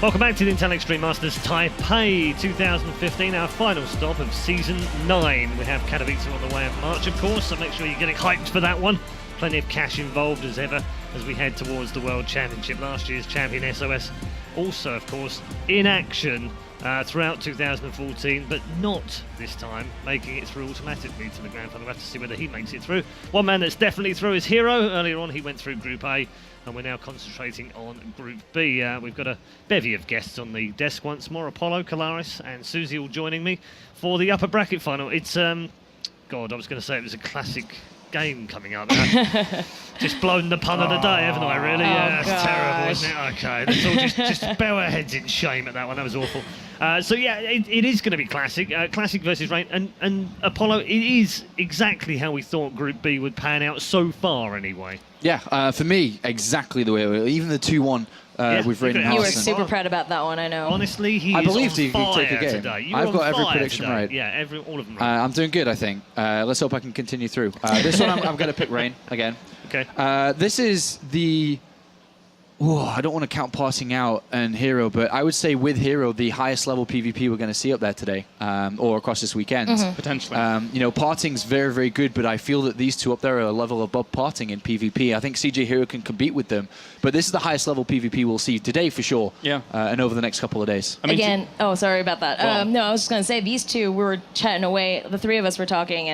Welcome back to the Intel Extreme Masters Taipei 2015, our final stop of Season 9. We have Katowice on the way of March, of course, so make sure you're getting hyped for that one. Plenty of cash involved as ever as we head towards the World Championship. Last year's champion SOS also, of course, in action throughout 2014, but not this time making it through automatically to the grand final. We'll have to see whether he makes it through. One man that's definitely through is Hero. Earlier on he went through Group A, and we're now concentrating on Group B. We've got a bevy of guests on the desk once more. Apollo, Kalaris and Susie all joining me for the upper bracket final. It's, God, I was going to say it was a classic game coming up. Just blown the pun of the day, haven't I, really? Yeah, that's terrible, isn't it? Okay, let's all just bow our heads in shame at that one. That was awful. So yeah, it is going to be classic. Classic versus Rain. And Apollo, it is exactly how we thought Group B would pan out so far, anyway. Yeah, for me, exactly the way. Even the 2-1 with Rain and You were Harrison. super proud about that one, I know. Honestly, I is believed on he could take a game. today. I've got every prediction today. right. Yeah, all of them right. I'm doing good, I think. Let's hope I can continue through. This one, I'm going to pick Rain again. Okay. This is the... Whoa, I don't want to count passing out and Hero, but I would say with Hero, the highest level PvP we're going to see up there today, or across this weekend. Potentially. You know, Parting's very, very good, but I feel that these two up there are a level above Parting in PvP. I think CJ Hero can compete with them, but this is the highest level PvP we'll see today for sure. Yeah. And over the next couple of days. I mean, Again, oh, sorry about that. No, I was just going to say, these two, we were chatting away, the three of us were talking,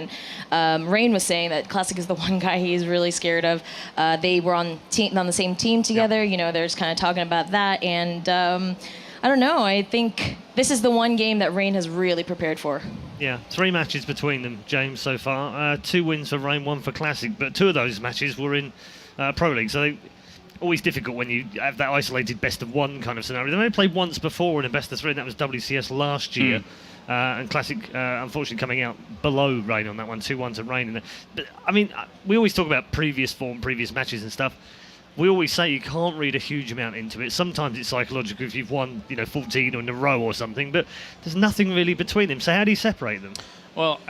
and Rain was saying that Classic is the one guy he's really scared of. They were on the same team together, you know, they're just kind of talking about that, and I don't know, I think this is the one game that Rain has really prepared for. Yeah, 3 matches between them, James, so far. 2 wins for Rain, 1 for Classic, but 2 of those matches were in Pro League, so always difficult when you have that isolated best-of-1 kind of scenario. They've only played once before in a best-of-3, and that was WCS last year. And Classic, unfortunately, coming out below Rain on that one, 2-1 to Rain. But, I mean, we always talk about previous form, previous matches and stuff. We always say you can't read a huge amount into it. Sometimes it's psychological if you've won, 14 in a row or something, but there's nothing really between them. So how do you separate them? Well,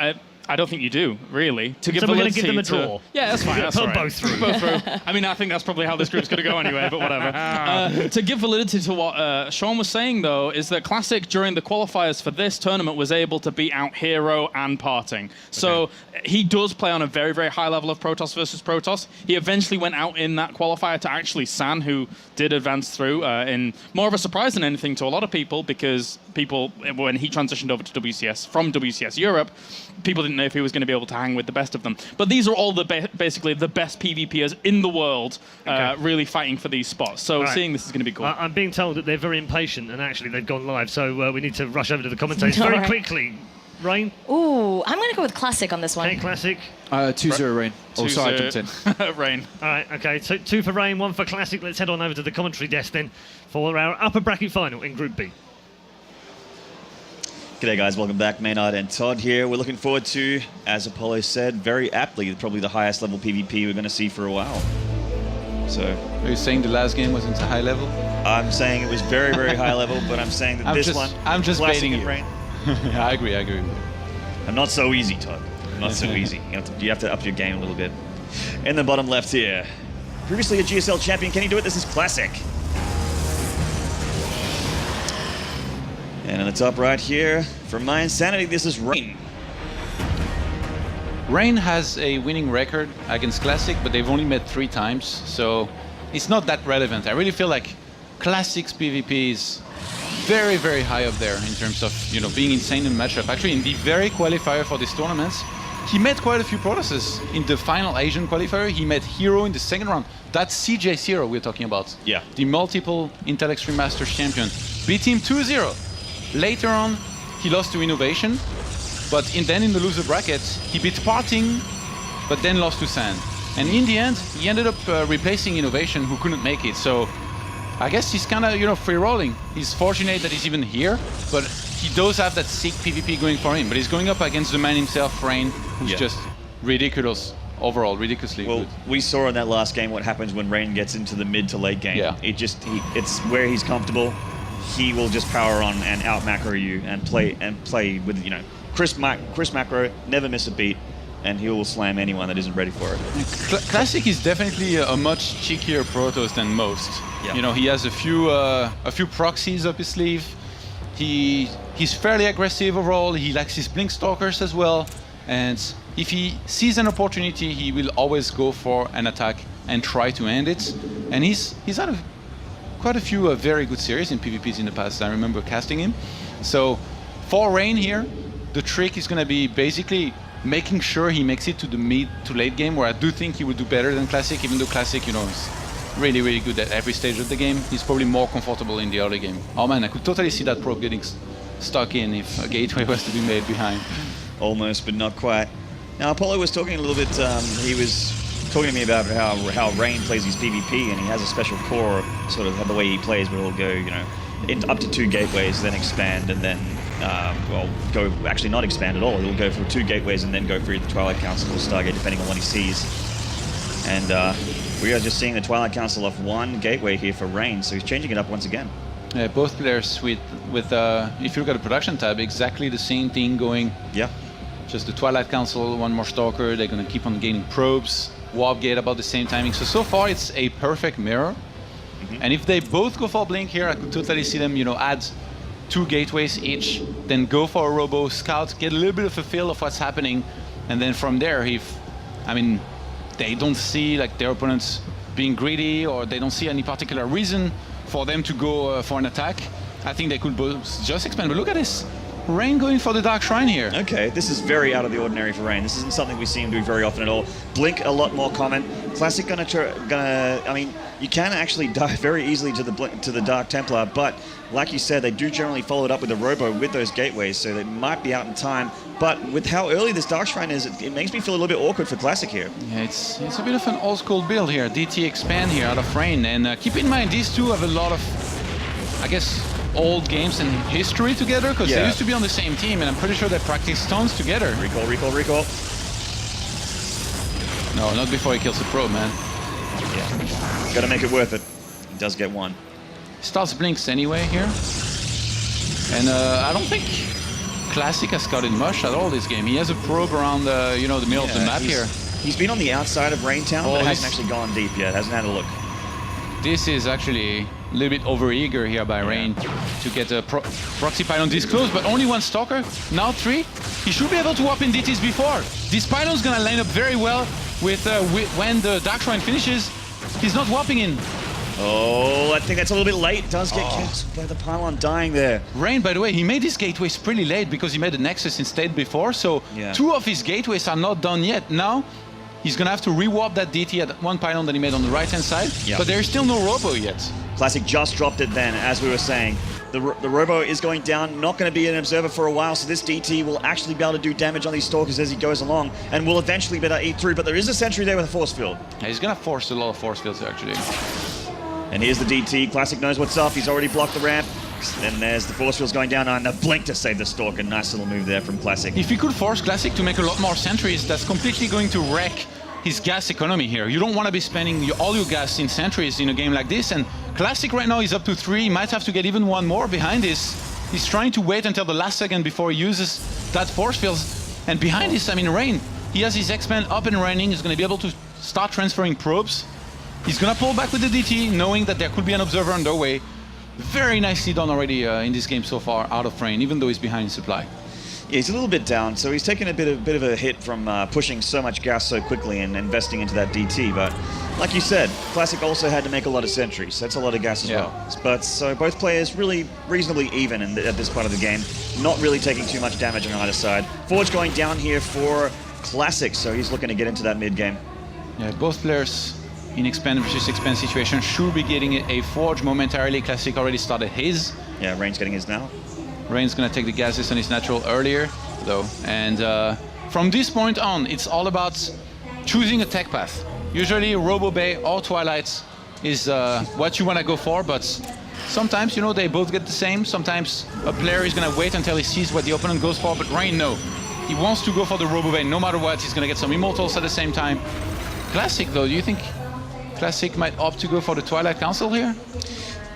I don't think you do, really. So we're going to give them a draw? Yeah, that's fine. That's Put all right. both through. Both through. I mean, I think that's probably how this group's going to go anyway, but whatever. To give validity to what Sean was saying, though, is that Classic, during the qualifiers for this tournament, was able to beat out Hero and Parting. So he does play on a very, very high level of Protoss versus Protoss. He eventually went out in that qualifier to actually San, who did advance through in more of a surprise than anything to a lot of people, because when he transitioned over to WCS, from WCS Europe, people didn't know if he was going to be able to hang with the best of them. But these are all basically the best PvPers in the world really fighting for these spots. So seeing this is going to be cool. I'm being told that they're very impatient, and actually they've gone live, so we need to rush over to the commentators very quickly. Rain? Ooh, I'm going to go with Classic on this one. Okay, Classic. 2-0 Rain. Oh, sorry, I jumped in. Rain. All right, okay, so 2 for Rain, 1 for Classic. Let's head on over to the commentary desk then for our upper bracket final in Group B. G'day guys, welcome back. Maynard and Todd here. We're looking forward to, as Apollo said, very aptly, probably the highest level PvP we're going to see for a while. So, are you saying the last game wasn't a high level? I'm saying it was very, very high level, but I'm saying that I'm just baiting you. Rain. Yeah, I agree. I'm not so easy, Todd. Not so easy. You have to up your game a little bit. In the bottom left here, previously a GSL champion, can he do it? This is Classic. And in the top right here, for my insanity, this is Rain. Rain has a winning record against Classic, but they've only met 3 times, so it's not that relevant. I really feel like Classic's PvP is very, very high up there in terms of being insane in matchup. Actually, in the very qualifier for these tournaments, he met quite a few Protosses. In the final Asian qualifier, he met Hero in the second round. That's CJ Hero we're talking about. Yeah. The multiple Intel Extreme Masters champion. Beat him 2-0. Later on, he lost to Innovation, but then in the loser bracket, he beat Parting, but then lost to Sand. And in the end, he ended up replacing Innovation, who couldn't make it. So I guess he's kind of, free rolling. He's fortunate that he's even here, but he does have that sick PvP going for him. But he's going up against the man himself, Rain, who's just ridiculous. Overall, ridiculously good. We saw in that last game what happens when Rain gets into the mid to late game. Yeah. It's where he's comfortable. He will just power on and out macro you and play with Chris macro, never miss a beat, and he will slam anyone that isn't ready for it. Classic is definitely a much cheekier Protoss than most. Yeah. You know, he has a few proxies up his sleeve. He's fairly aggressive overall. He likes his Blink Stalkers as well. And if he sees an opportunity, he will always go for an attack and try to end it. And he's had quite a few very good series in PvPs in the past. I remember casting him. So for Rain here, the trick is going to be basically making sure he makes it to the mid to late game, where I do think he will do better than Classic, even though Classic, you know, is really, really good at every stage of the game. He's probably more comfortable in the early game. Oh man, I could totally see that probe getting stuck in if a gateway was to be made behind. Almost, but not quite. Now, Apollo was talking a little bit, he was talking to me about how Rain plays his PvP, and he has a special core, sort of the way he plays, where he'll go, you know, up to 2 gateways, then expand, and then, go, actually not expand at all. He'll go for 2 gateways and then go for the Twilight Council or Stargate, depending on what he sees. And we are just seeing the Twilight Council off 1 gateway here for Rain, so he's changing it up once again. Both players with if you look at the production tab, exactly the same thing going. Yeah. Just the Twilight Council, 1 more Stalker, they're going to keep on gaining probes, Warp Gate about the same timing. So far it's a perfect mirror. And if they both go for Blink here, I could totally see them, you know, add 2 gateways each, then go for a Robo, scout, get a little bit of a feel of what's happening, and then from there, they don't see like their opponents being greedy, or they don't see any particular reason for them to go for an attack, I think they could both just expand. But look at this. Rain going for the Dark Shrine here. Okay, this is very out of the ordinary for Rain. This isn't something we see him do very often at all. Blink, a lot more common. Classic I mean, you can actually die very easily to the Dark Templar, but like you said, they do generally follow it up with a Robo with those gateways, so they might be out in time. But with how early this Dark Shrine is, it makes me feel a little bit awkward for Classic here. Yeah, it's a bit of an old school build here. DT expand here out of Rain, and keep in mind these two have a lot of, I guess, old games and history together, because they used to be on the same team, and I'm pretty sure they practiced stones together. Recall. No, not before he kills the probe, man. Yeah, gotta make it worth it. He does get 1. Starts Blinks anyway here. And I don't think Classic has scouted much at all this game. He has a probe around the middle of the map here. He's been on the outside of Raintown, but hasn't actually gone deep yet, hasn't had a look. This is actually a little bit over-eager here by Rain to get a proxy pylon this close, but only 1 Stalker, now 3. He should be able to warp in DTs before. This pylon's gonna line up very well with when the Dark Shrine finishes. He's not warping in. Oh, I think that's a little bit late. Does get cancelled by the pylon dying there. Rain, by the way, he made his gateways pretty late because he made the Nexus instead before, so 2 of his gateways are not done yet. Now, he's gonna have to re-warp that DT at 1 pylon that he made on the right-hand side, but there's still no Robo yet. Classic just dropped it then, as we were saying. The Robo is going down, not going to be an observer for a while, so this DT will actually be able to do damage on these Stalkers as he goes along, and will eventually be able to eat through, but there is a sentry there with a force field. Yeah, he's gonna force a lot of force fields actually. And here's the DT. Classic knows what's up. He's already blocked the ramp. Then there's the force fields going down, and the Blink to save the Stalker. Nice little move there from Classic. If he could force Classic to make a lot more sentries, that's completely going to wreck his gas economy here. You don't want to be spending all your gas in sentries in a game like this, and Classic right now is up to 3. He might have to get even 1 more behind this. He's trying to wait until the last second before he uses that force field. And behind this, I mean, Rain, he has his X-Men up and running. He's going to be able to start transferring probes. He's going to pull back with the DT, knowing that there could be an observer on the way. Very nicely done already in this game so far, out of Rain, even though he's behind in supply. Yeah, he's a little bit down, so he's taken a bit of a hit from pushing so much gas so quickly and investing into that DT. But like you said, Classic also had to make a lot of sentries. That's a lot of gas as well. But so both players really reasonably even at this part of the game, not really taking too much damage on either side. Forge going down here for Classic, so he's looking to get into that mid game. Yeah, both players in expand versus expand situation should be getting a Forge momentarily. Classic already started his. Yeah, Rain's getting his now. Rain's gonna take the gases on his natural earlier, though. And from this point on, it's all about choosing a tech path. Usually Robo Bay or Twilight is what you wanna go for, but sometimes, you know, they both get the same. Sometimes a player is gonna wait until he sees what the opponent goes for, but Rain, no. He wants to go for the Robo Bay no matter what. He's gonna get some Immortals at the same time. Classic, though, do you think Classic might opt to go for the Twilight Council here?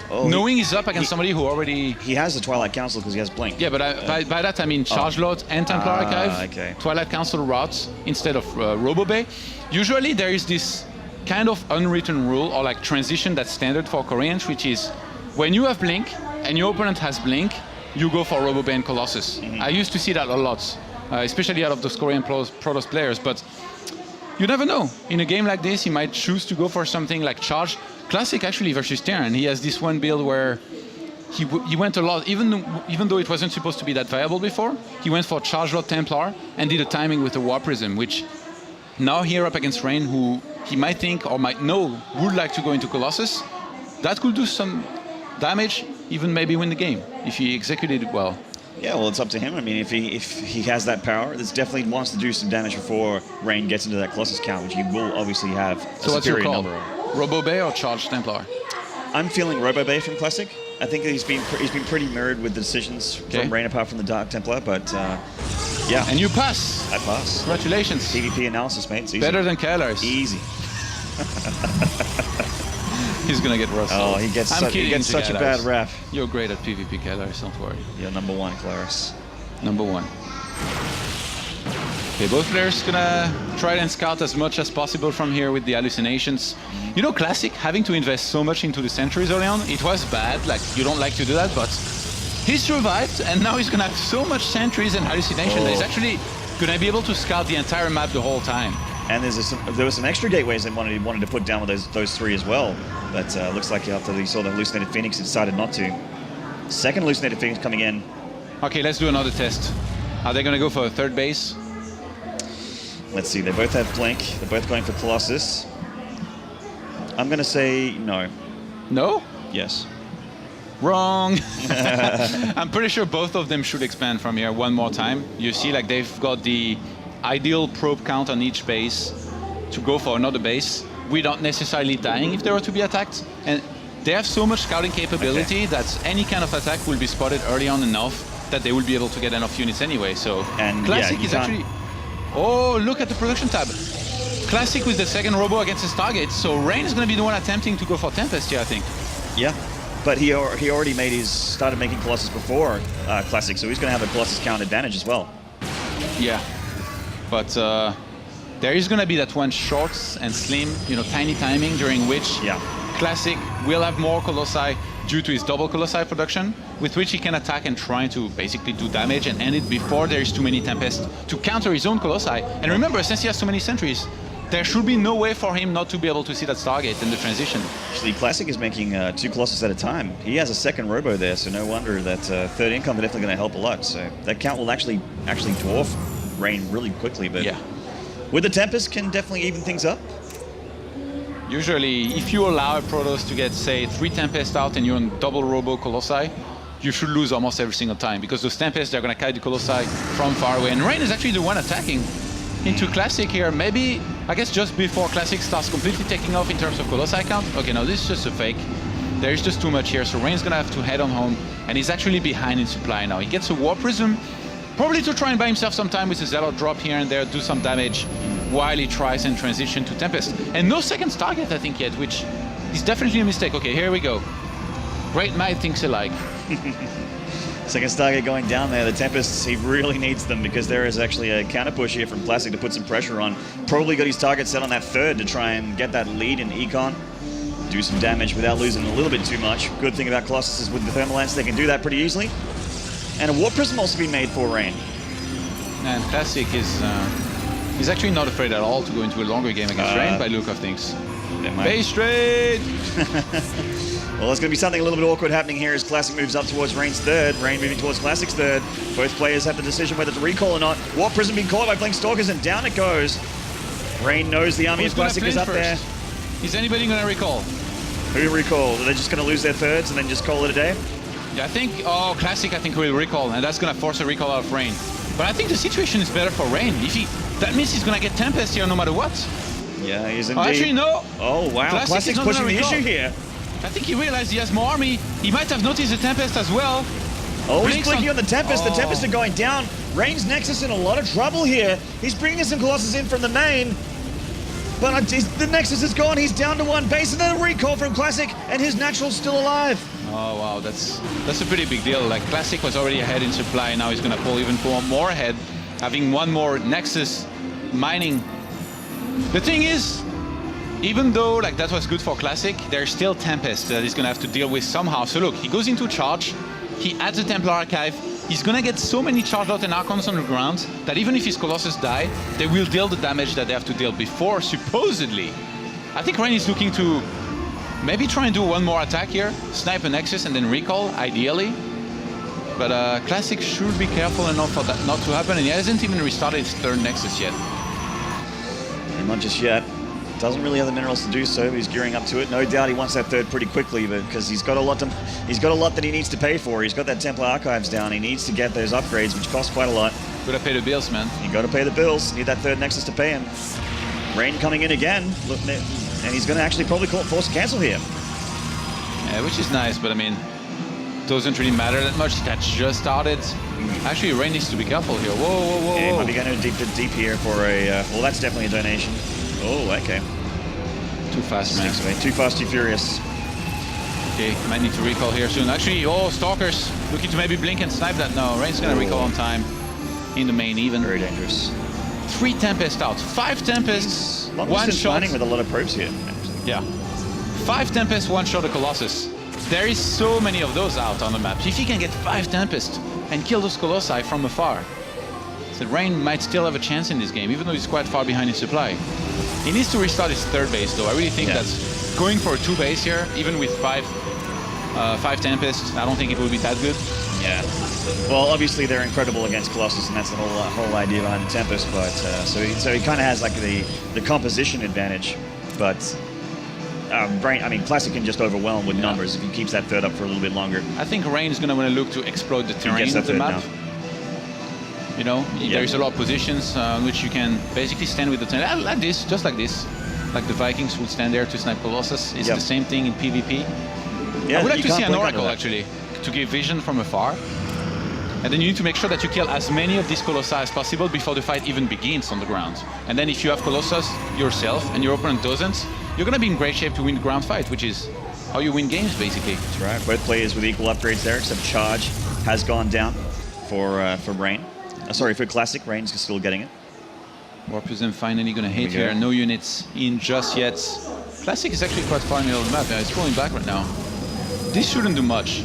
Oh, knowing he's up against somebody who already... He has the Twilight Council because he has Blink. Yeah, but by that I mean Charge Load and Templar Archive, okay. Twilight Council routes instead of Robo Bay. Usually there is this kind of unwritten rule or like transition that's standard for Koreans, which is when you have Blink and your opponent has Blink, you go for Robo Bane Colossus. I used to see that a lot, especially out of those Korean Protoss players, but you never know. In a game like this, he might choose to go for something like Charge. Classic actually versus Terran, he has this one build where he went a lot, even though it wasn't supposed to be that viable before, he went for Charge Lot Templar and did a timing with the War Prism, which now here up against Rain, who he might think or might know would like to go into Colossus, that could do some damage, even maybe win the game, if he executed it well. Yeah, well, it's up to him. I mean, if he has that power, this definitely wants to do some damage before Rain gets into that Colossus count, which he will obviously have a so what's your superior call? number of. Robo Bay or Charge Templar? I'm feeling Robo Bay from Classic. I think he's been pretty mirrored with the decisions from Rain apart from the Dark Templar, but yeah. And you pass. I pass. Congratulations. PvP analysis, mate. It's easy. Better than Kairos. Easy. He's gonna get rusted. Oh, he gets such a bad rap. You're great at PvP, Kairos, don't worry. You're number one, Claris. Number one. Okay, both players gonna try and scout as much as possible from here with the hallucinations. You know, Classic, having to invest so much into the sentries early on, it was bad, like, you don't like to do that, but he survived, and now he's gonna have so much sentries and hallucination that he's actually gonna be able to scout the entire map the whole time. And there were some extra gateways that he wanted to put down with those three as well, but looks like after he saw the Hallucinated Phoenix, he decided not to. Second Hallucinated Phoenix coming in. Okay, let's do another test. Are they gonna go for a third base? Let's see, they both have Blink. They're both going for Colossus. I'm going to say no. No? Yes. Wrong. I'm pretty sure both of them should expand from here one more time. You see, like, they've got the ideal probe count on each base to go for another base without necessarily dying if they were to be attacked. And they have so much scouting capability that any kind of attack will be spotted early on enough that they will be able to get enough units anyway. So and Classic is actually... Oh, look at the production tab. Classic with the second Robo against his target. So Rain is going to be the one attempting to go for Tempest here, I think. Yeah, but he already started making Colossus before Classic, so he's going to have a Colossus count advantage as well. Yeah, but there is going to be that one short and slim, you know, tiny timing during which Classic will have more Colossi due to his double Colossi production, with which he can attack and try to basically do damage and end it before there is too many Tempests to counter his own Colossi. And remember, since he has so many sentries, there should be no way for him not to be able to see that Stargate in the transition. Actually, Classic is making 2 Colossus at a time. He has a second Robo there, so no wonder that third income is definitely going to help a lot. So that count will actually dwarf Rain really quickly, but with the Tempest can definitely even things up. Usually, if you allow a Protoss to get, say, 3 Tempests out and you're on double Robo Colossi, you should lose almost every single time, because those Tempests, they're going to carry the Colossi from far away. And Rain is actually the one attacking into Classic here. Maybe, I guess, just before Classic starts completely taking off in terms of Colossi count. Okay, no, this is just a fake. There is just too much here, so Rain's going to have to head on home, and he's actually behind in supply now. He gets a War Prism, probably to try and buy himself some time with his Zealot drop here and there, do some damage, while he tries and transition to Tempest. And no second target, I think, yet, which is definitely a mistake. Okay, here we go. Great Might thinks alike. Second target going down there. The Tempests, he really needs them, because there is actually a counter push here from Classic to put some pressure on. Probably got his target set on that third to try and get that lead in Econ. Do some damage without losing a little bit too much. Good thing about Colossus is with the Thermal Lance, they can do that pretty easily. And a War Prism also be made for Rain. And Classic is... he's actually not afraid at all to go into a longer game against Rain by look of things. Base trade! Well, there's going to be something a little bit awkward happening here as Classic moves up towards Rain's third. Rain moving towards Classic's third. Both players have the decision whether to recall or not. War Prism being caught by Blink Stalkers, and down it goes. Rain knows the army of Classic is up there. Is anybody going to recall? Who recall? Are they just going to lose their thirds and then just call it a day? Yeah, I think... Oh, Classic, I think, will recall, and that's going to force a recall out of Rain. But I think the situation is better for Rain. If he... That means he's going to get Tempest here no matter what. Yeah, he's indeed. Oh, actually, no. Oh, wow. Classic's pushing the issue here. I think he realized he has more army. He might have noticed the Tempest as well. Oh, he's blinking on the Tempest. The Tempest are going down. Rain's Nexus in a lot of trouble here. He's bringing some Colossus in from the main. But the Nexus is gone. He's down to 1 base. And then a recall from Classic. And his Natural's still alive. Oh, wow. That's a pretty big deal. Like, Classic was already ahead in supply. Now he's going to pull even more ahead, having 1 more Nexus mining. The thing is, even though like that was good for Classic, there's still Tempest that he's gonna have to deal with somehow. So look, he goes into charge, he adds the Templar Archive, he's gonna get so many charged out and Archons on the ground that even if his Colossus die, they will deal the damage that they have to deal before, supposedly. I think Rain is looking to maybe try and do one more attack here, snipe a Nexus and then recall, ideally. But Classic should be careful enough for that not to happen, and he hasn't even restarted his third Nexus yet. And not just yet. Doesn't really have the minerals to do so, but he's gearing up to it. No doubt he wants that third pretty quickly, but because he's got a lot that he needs to pay for. He's got that Templar Archives down. He needs to get those upgrades, which cost quite a lot. Gotta pay the bills, man. You gotta pay the bills. Need that third Nexus to pay him. Rain coming in again, and he's gonna actually probably force a cancel here. Yeah, which is nice, but I mean, doesn't really matter that much. That just started. Actually, Rain needs to be careful here. Whoa, whoa, whoa, Yeah, he whoa. might be going deep here for a... well, that's definitely a donation. Oh, okay. Too fast, man. Sneaks away. Too fast, too furious. Okay, might need to recall here soon. Actually, oh, Stalkers looking to maybe blink and snipe that. No, Rain's gonna recall on time. In the main even. Very dangerous. 3 Tempest out, 5 Tempest, Long one distance shot. mining with a lot of probes here, actually. Yeah. 5 Tempest, 1 shot a Colossus. There is so many of those out on the map. If he can get 5 Tempest and kill those Colossi from afar, so Rain might still have a chance in this game, even though he's quite far behind his supply. He needs to restart his third base, though. I really think that going for a 2 base here, even with 5 Tempest, I don't think it will be that good. Yeah. Well, obviously they're incredible against Colossus, and that's the whole idea behind the Tempest. But so he kind of has like the composition advantage, but Classic can just overwhelm with numbers if he keeps that third up for a little bit longer. I think Rain is going to want to look to exploit the terrain of the map. You know, there's a lot of positions on which you can basically stand with the tank. Like this, just like this. Like the Vikings would stand there to snipe Colossus. It's the same thing in PvP. Yeah, I would like you to see can't an blink under Oracle, that. actually, to give vision from afar. And then you need to make sure that you kill as many of these Colossi as possible before the fight even begins on the ground. And then if you have Colossus yourself and your opponent doesn't, you're going to be in great shape to win the ground fight, which is how you win games, basically. That's right. Both players with equal upgrades there, except Charge has gone down for Rain. Sorry, for Classic. Rain's still getting it. Warpism finally going to hit Here we here. go. No units in just yet. Classic is actually quite far in the middle of the map. Yeah, it's rolling back right now. This shouldn't do much.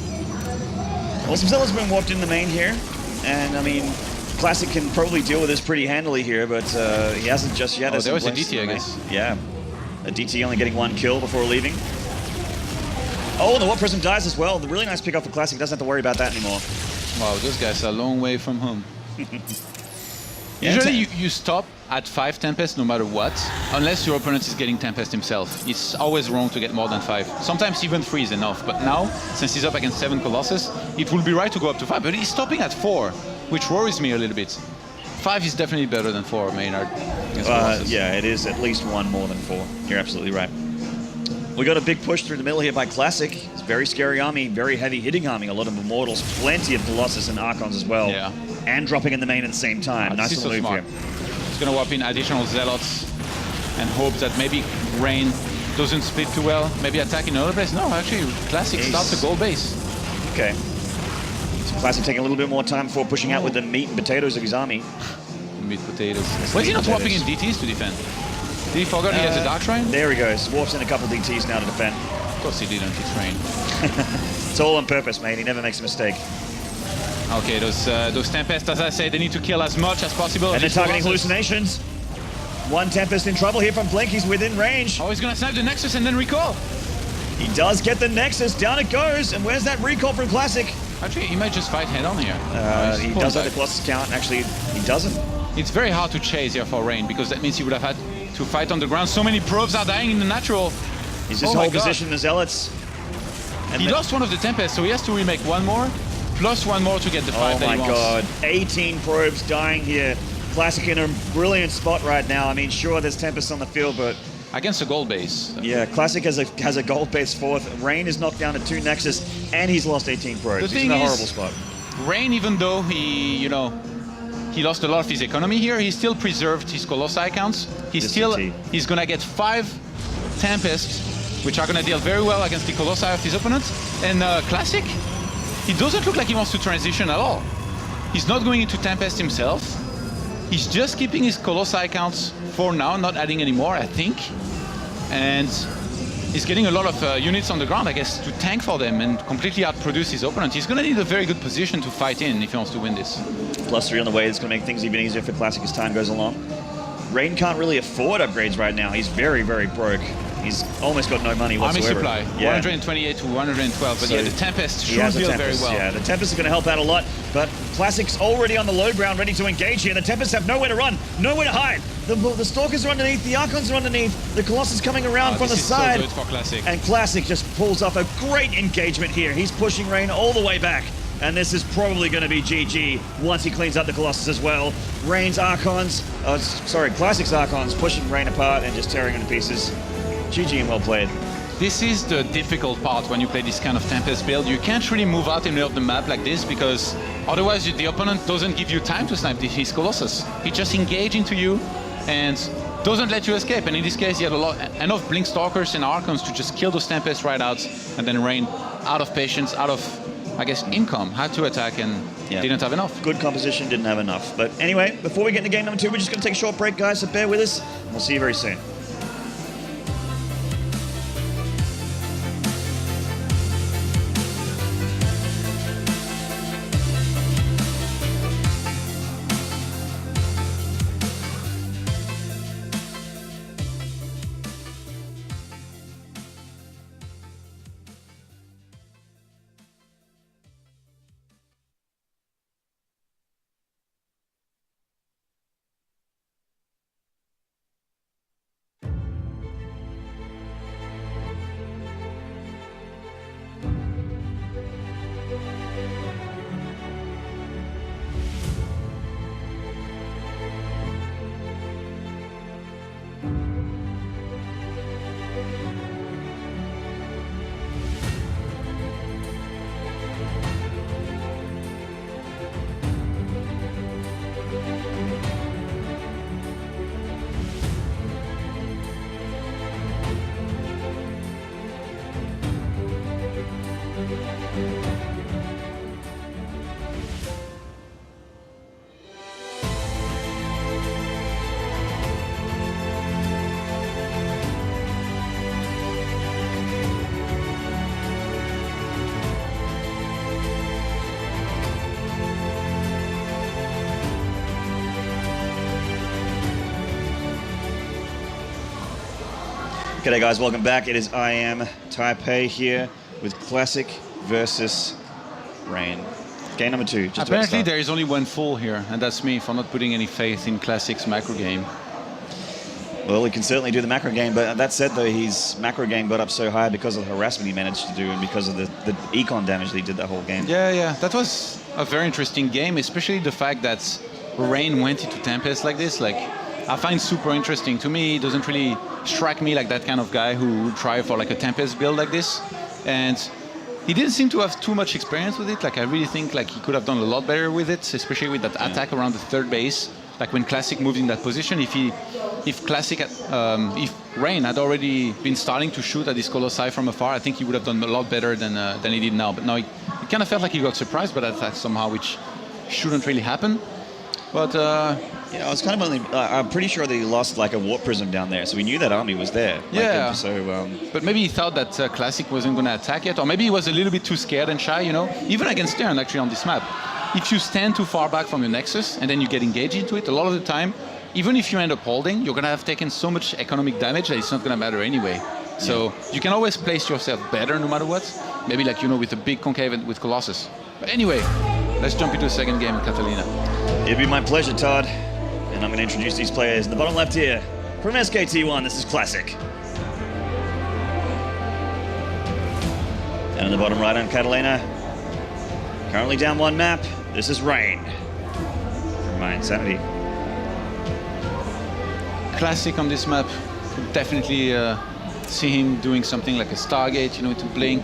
Well, some Zealot's been warped in the main here, and I mean, Classic can probably deal with this pretty handily here, but he hasn't just yet. Oh, There's there was some a blinks DT, in the I main. guess. Yeah. A DT only getting 1 kill before leaving. Oh, and the Warp Prism dies as well. The really nice pick up for Classic. Doesn't have to worry about that anymore. Wow, those guys are a long way from home. Yeah, Usually you stop at 5 Tempest no matter what, unless your opponent is getting Tempest himself. It's always wrong to get more than 5. Sometimes even 3 is enough, but now, since he's up against 7 Colossus, it will be right to go up to 5, but he's stopping at 4, which worries me a little bit. 5 is definitely better than 4, Maynard. against Colossus. Yeah, it is at least 1 more than 4. You're absolutely right. We got a big push through the middle here by Classic. It's a very scary army, very heavy hitting army. A lot of Immortals, plenty of Colossus and Archons as well. Yeah. And dropping in the main at the same time. Nice This is little so move smart. here. He's gonna warp in additional Zealots and hope that maybe Rain doesn't split too well. Maybe attack in another place. No, actually, Classic starts a gold base. Okay. So Classic taking a little bit more time before pushing out with the meat and potatoes of his army. Meat potatoes. Why is he not potatoes. warping in DTs to defend? Did he forget he has a Dark Shrine? There he goes. Warps in a couple DTs now to defend. Of course he didn't, it's Rain. It's all on purpose, mate. He never makes a mistake. Okay, those Tempests, as I say, they need to kill as much as possible. And they're These targeting Colossus. hallucinations. 1 Tempest in trouble here from Blink. He's within range. Oh, he's gonna snipe the Nexus and then recall. He does get the Nexus. Down it goes. And where's that recall from Classic? Actually, he might just fight head on here. He He's does pulling have the back. Colossus count. Actually, he doesn't. It's very hard to chase here for Rain because that means he would have had to fight on the ground. So many probes are dying in the natural. He's just Oh my hold God. position the Zealots. And He the- lost one of the Tempests, so he has to remake 1 more, plus 1 more to get the 5 Oh that my he wants. God. 18 probes dying here. Classic in a brilliant spot right now. I mean, sure, there's Tempest on the field, but Against a gold base. yeah, Classic has a gold base 4th. Rain is knocked down to 2 Nexus, and he's lost 18 probes. The He's thing in a is- horrible spot. Rain, even though he lost a lot of his economy here, he still preserved his Colossi counts. He's gonna get 5 Tempests, which are gonna deal very well against the Colossi of his opponents. And Classic, he doesn't look like he wants to transition at all. He's not going into Tempest himself. He's just keeping his Colossi counts for now, not adding any more, I think. and he's getting a lot of units on the ground, I guess, to tank for them and completely outproduce his opponent. He's going to need a very good position to fight in if he wants to win this. +3 on the way is going to make things even easier for Classic as time goes along. Rain can't really afford upgrades right now. He's very, very broke. He's almost got no money whatsoever. Army supply, 128 to 112, but so yeah, the Tempest should feel very well. Yeah, the Tempest is going to help out a lot, but Classic's already on the low ground, ready to engage here. The Tempest have nowhere to run, nowhere to hide. The Stalkers are underneath, the Archons are underneath, the Colossus coming around from the side. So good for Classic. And Classic just pulls off a great engagement here. He's pushing Rain all the way back. And this is probably going to be GG once he cleans up the Colossus as well. Rain's Archons, Classic's Archons pushing Rain apart and just tearing him to pieces. GG and well played. This is the difficult part when you play this kind of Tempest build. You can't really move out in the middle of the map like this because otherwise the opponent doesn't give you time to snipe his Colossus. He just engages into you and doesn't let you escape. And in this case, he had enough Blink Stalkers and Archons to just kill those Tempests right out, and then Rain, out of patience, out of, I guess, income, had to attack and didn't have enough. Good composition, didn't have enough. But anyway, before we get into game number 2, we're just going to take a short break, guys, so bear with us, and we'll see you very soon. G'day guys, welcome back. It is IEM Taipei here with Classic versus Rain. Game number 2. Just apparently there is only one fool here, and that's me for not putting any faith in Classic's macro game. Well, he can certainly do the macro game, but that said though, his macro game got up so high because of the harassment he managed to do and because of the econ damage that he did that whole game. Yeah, that was a very interesting game, especially the fact that Rain went into Tempest like this. Like, I find super interesting. To me, it doesn't really strike me like that kind of guy who would try for like a Tempest build like this. And he didn't seem to have too much experience with it. Like, I really think like he could have done a lot better with it, especially with that attack around the third base. Like when Classic moved in that position, if Rain had already been starting to shoot at this Colossi from afar, I think he would have done a lot better than he did now. But now it kind of felt like he got surprised by that attack somehow, which shouldn't really happen. But yeah, I was kind of only. I'm pretty sure that he lost like a warp prism down there, so we knew that army was there. Yeah. Like, but maybe he thought that Classic wasn't going to attack yet, or maybe he was a little bit too scared and shy. You know, even against Stern actually on this map, if you stand too far back from your Nexus and then you get engaged into it, a lot of the time, even if you end up holding, you're going to have taken so much economic damage that it's not going to matter anyway. So you can always place yourself better no matter what. Maybe like, you know, with a big concave with Colossus. But anyway, let's jump into the second game with Catalina. It'd be my pleasure, Todd. And I'm going to introduce these players. In the bottom left here, from SKT1, this is Classic. And in the bottom right on Catalina, currently down one map, this is Rain. From my Insanity. Classic on this map, could definitely see him doing something like a Stargate, you know, to blink.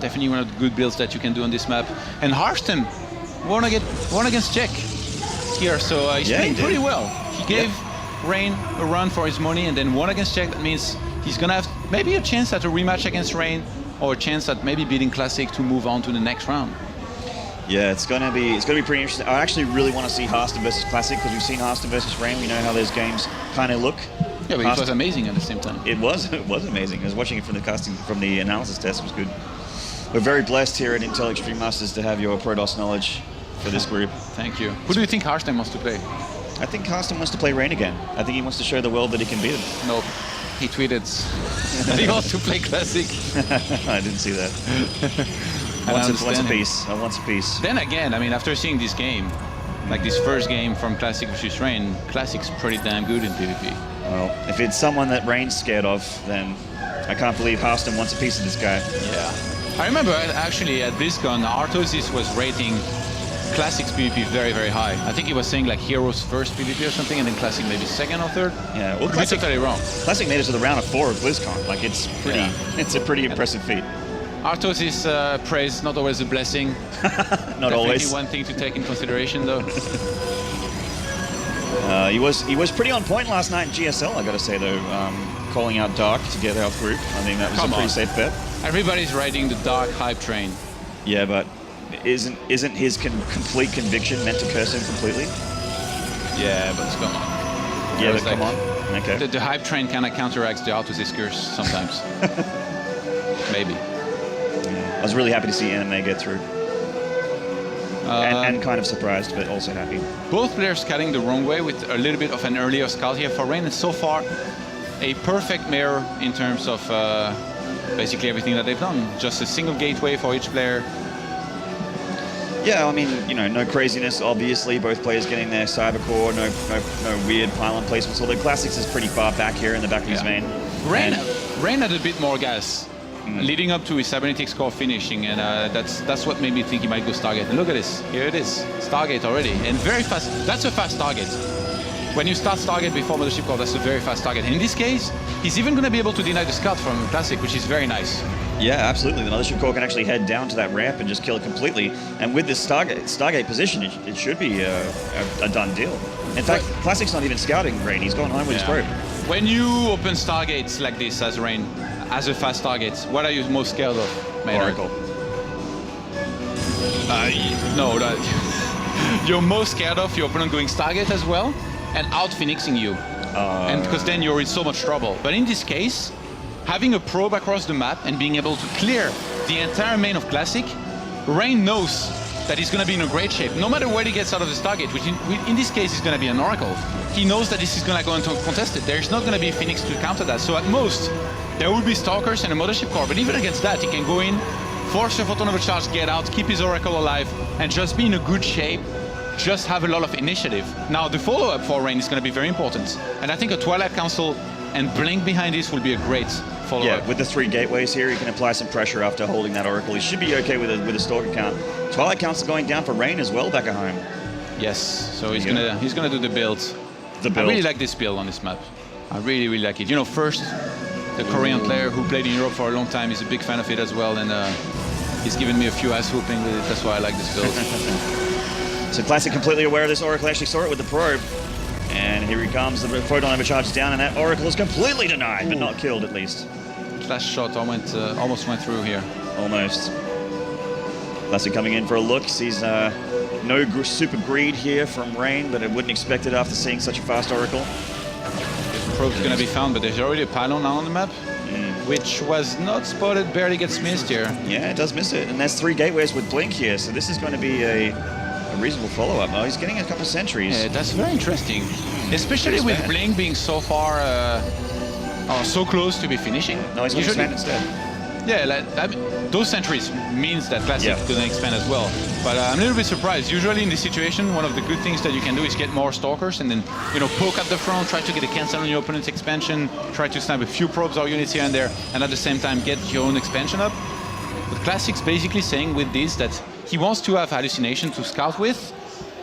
Definitely one of the good builds that you can do on this map. And Harstem, won against Jack here, so he's playing pretty well. He gave Rain a run for his money and then won against Jack. That means he's gonna have maybe a chance at a rematch against Rain, or a chance at maybe beating Classic to move on to the next round. Yeah, it's gonna be pretty interesting. I actually really want to see Harstem versus Classic because we've seen Harstem versus Rain. We know how those games kind of look. Yeah, but it was amazing at the same time. It was amazing. I was watching it from the casting, from the analysis test. It was good. We're very blessed here at Intel Extreme Masters to have your Protoss knowledge for this group. Thank you. Who do you think Harstein wants to play? I think Carsten wants to play Rain again. I think he wants to show the world that he can beat him. Nope. He tweeted that he wants to play Classic. I didn't see that. Once a piece. Once a piece. Then again, I mean, after seeing this game, like this first game from Classic versus Rain, Classic's pretty damn good in PvP. Well, if it's someone that Rain's scared of, then I can't believe Harston wants a piece of this guy. Yeah. I remember actually at BlizzCon, Artosis was rating Classic's PvP very, very high. I think he was saying like Heroes first PvP or something, and then Classic maybe second or third. Yeah, well, Classic totally wrong. Classic made it to the round of 4 of BlizzCon. Like, it's pretty, it's a pretty impressive feat. Artosis' praise, not always a blessing. Not always. Definitely one thing to take in consideration, though. He was pretty on point last night in GSL, I gotta say, though. Calling out Dark to get out group. I think that was a pretty safe bet. Everybody's riding the Dark hype train. Yeah, but isn't his complete conviction meant to curse him completely? Yeah, but come on. Yeah, but come on. Okay. The hype train kind of counteracts the Artosis curse sometimes. Maybe. I was really happy to see Anime get through. And kind of surprised, but also happy. Both players scouting the wrong way with a little bit of an earlier scout here for Rain, and so far a perfect mirror in terms of basically everything that they've done. Just a single gateway for each player. Yeah, I mean, you know, no craziness, obviously. Both players getting their cyber core, no weird pylon placements. Although Classics is pretty far back here in the back of his main. Rain had a bit more gas. Leading up to his cybernetics core finishing, and that's what made me think he might go Stargate. And look at this, here it is, Stargate already, and very fast. That's a fast target. When you start Stargate before Mothership Core, that's a very fast target. And in this case, he's even going to be able to deny the scout from Classic, which is very nice. Yeah, absolutely. The Mothership Core can actually head down to that ramp and just kill it completely. And with this Stargate position, it should be a done deal. In fact, Classic's not even scouting Rain. He's gone home with his probe. When you open Stargates like this as Rain, as a fast target, what are you most scared of, Maynard? Oracle. No, you're most scared of your opponent going Stargate as well and out-phoenixing you. And because then you're in so much trouble. But in this case, having a probe across the map and being able to clear the entire main of Classic, Rain knows that he's going to be in a great shape. No matter where he gets out of the Stargate, which in this case is going to be an Oracle, he knows that this is going to go into contested. There's not going to be a Phoenix to counter that. So at most, there will be Stalkers and a Mothership Core, but even against that, he can go in, force a Photon Overcharge, get out, keep his Oracle alive, and just be in a good shape, just have a lot of initiative. Now, the follow-up for Rain is going to be very important, and I think a Twilight Council and Blink behind this will be a great follow-up. Yeah, with the 3 gateways here, he can apply some pressure after holding that Oracle. He should be okay with a Stalker count. Twilight Council going down for Rain as well back at home. Yes, so he's gonna do the build. I really like this build on this map. I really, really like it. You know, first, the Korean player who played in Europe for a long time is a big fan of it as well, and he's given me a few ass whooping with it. That's why I like this build. So Classic completely aware of this Oracle, actually saw it with the probe. And here he comes, the Photon Overcharge down, and that Oracle is completely denied, but not killed at least. Flash shot almost went through here. Almost. Classic coming in for a look, sees no super greed here from Rain, but I wouldn't expect it after seeing such a fast Oracle. The probe's going to be found, but there's already a pylon now on the map, which was not spotted, barely gets missed here. Yeah, it does miss it, and there's 3 gateways with Blink here, so this is going to be a reasonable follow-up. Oh, he's getting a couple of sentries. Yeah, that's very interesting, especially with Blink being so far, so close to be finishing. No, he's going to expand instead. Yeah, those sentries means that Classic is going to expand as well. But I'm a little bit surprised. Usually in this situation, one of the good things that you can do is get more Stalkers and then, you know, poke at the front, try to get a cancel on your opponent's expansion, try to snipe a few probes or units here and there, and at the same time get your own expansion up. But Classic's basically saying with this that he wants to have Hallucination to scout with,